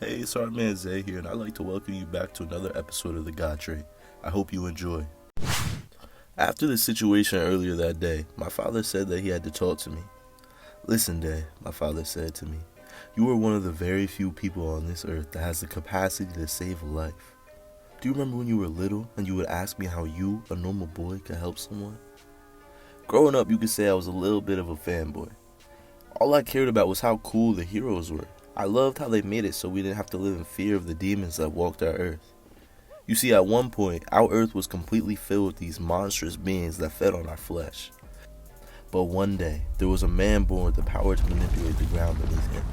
Hey, it's our man Zay here, and I'd like to welcome you back to another episode of The God Trait. I hope you enjoy. After the situation earlier that day, my father said that he had to talk to me. Listen, Day, my father said to me, you are one of the very few people on this earth that has the capacity to save a life. Do you remember when you were little and you would ask me how you, a normal boy, could help someone? Growing up, you could say I was a little bit of a fanboy. All I cared about was how cool the heroes were. I loved how they made it so we didn't have to live in fear of the demons that walked our earth. You see, at one point, our earth was completely filled with these monstrous beings that fed on our flesh. But one day, there was a man born with the power to manipulate the ground beneath him.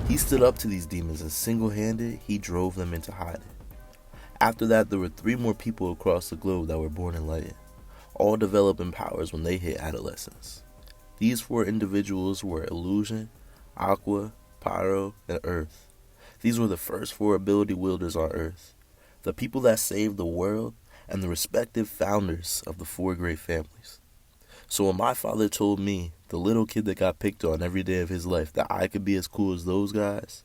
He stood up to these demons and single-handed, he drove them into hiding. After that, there were 3 more people across the globe that were born enlightened, all developing powers when they hit adolescence. These 4 individuals were Illusion, Aqua, Pyro, and Earth. These were the first 4 ability wielders on Earth, the people that saved the world, and the respective founders of the 4 great families. So when my father told me, the little kid that got picked on every day of his life, that I could be as cool as those guys,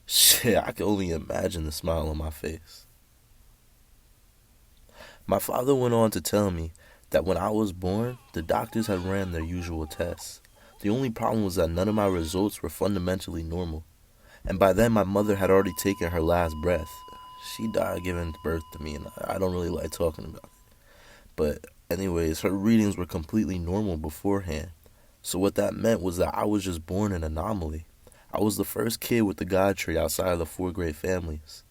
shit, I can only imagine the smile on my face. My father went on to tell me that when I was born, the doctors had ran their usual tests. The only problem was that none of my results were fundamentally normal. And by then, my mother had already taken her last breath. She died giving birth to me, and I don't really like talking about it. But anyways, her readings were completely normal beforehand. So what that meant was that I was just born an anomaly. I was the first kid with the God trait outside of the 4 great families.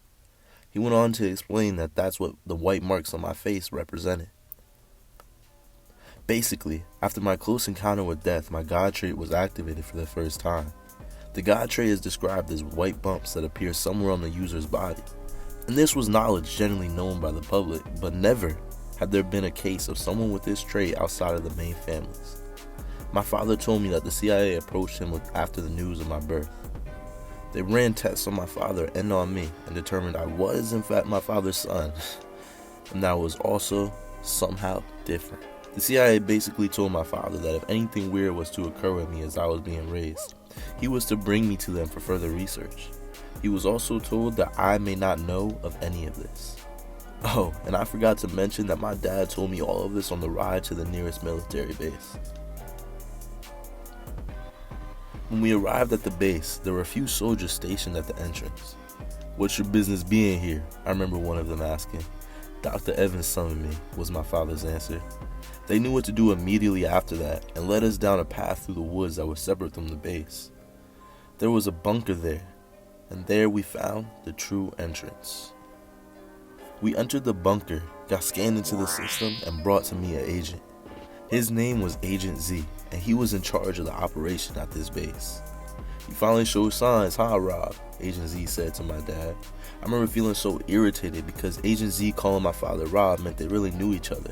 He went on to explain that that's what the white marks on my face represented. Basically, after my close encounter with death, my God trait was activated for the first time. The God trait is described as white bumps that appear somewhere on the user's body. And this was knowledge generally known by the public, but never had there been a case of someone with this trait outside of the main families. My father told me that the CIA approached him after the news of my birth. They ran tests on my father and on me and determined I was in fact my father's son, and that I was also somehow different. The CIA basically told my father that if anything weird was to occur with me as I was being raised, he was to bring me to them for further research. He was also told that I may not know of any of this. Oh, and I forgot to mention that my dad told me all of this on the ride to the nearest military base. When we arrived at the base, there were a few soldiers stationed at the entrance. "What's your business being here?" I remember one of them asking. "Dr. Evans summoned me," was my father's answer. They knew what to do immediately after that and led us down a path through the woods that was separate from the base. There was a bunker there, and there we found the true entrance. We entered the bunker, got scanned into the system, and brought to me an agent. His name was Agent Z, and he was in charge of the operation at this base. "You finally showed signs, huh, Rob?" Agent Z said to my dad. I remember feeling so irritated because Agent Z calling my father Rob meant they really knew each other.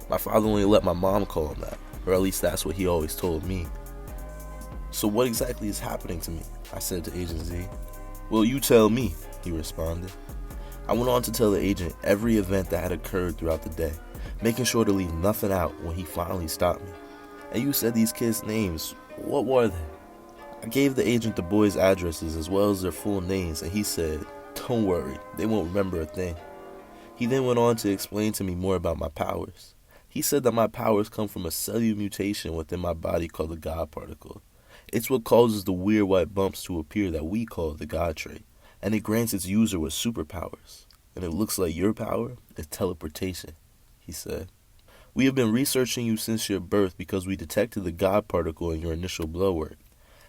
My father only let my mom call him that, or at least that's what he always told me. "So what exactly is happening to me?" I said to Agent Z. "Well, you tell me," he responded. I went on to tell the agent every event that had occurred throughout the day, making sure to leave nothing out when he finally stopped me. "And you said these kids' names. What were they?" I gave the agent the boys' addresses as well as their full names, and he said, "Don't worry, they won't remember a thing." He then went on to explain to me more about my powers. He said that my powers come from a cellular mutation within my body called the God particle. It's what causes the weird white bumps to appear that we call the God trait, and it grants its user with superpowers. And it looks like your power is teleportation, he said. "We have been researching you since your birth because we detected the God particle in your initial blood work.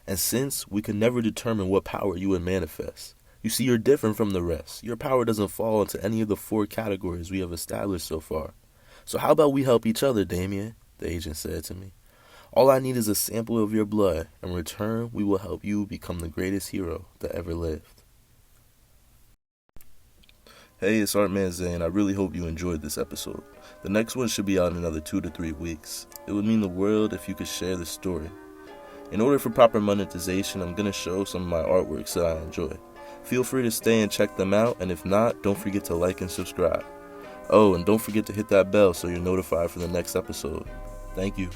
And since we could never determine what power you would manifest. You see, you're different from the rest. Your power doesn't fall into any of the 4 categories we have established so far. So how about we help each other, Damien?" the agent said to me. "All I need is a sample of your blood. In return, we will help you become the greatest hero that ever lived." Hey, it's Art Man Zay, and I really hope you enjoyed this episode. The next one should be out in another 2 to 3 weeks. It would mean the world if you could share this story. In order for proper monetization, I'm going to show some of my artworks that I enjoy. Feel free to stay and check them out, and if not, don't forget to like and subscribe. Oh, and don't forget to hit that bell so you're notified for the next episode. Thank you.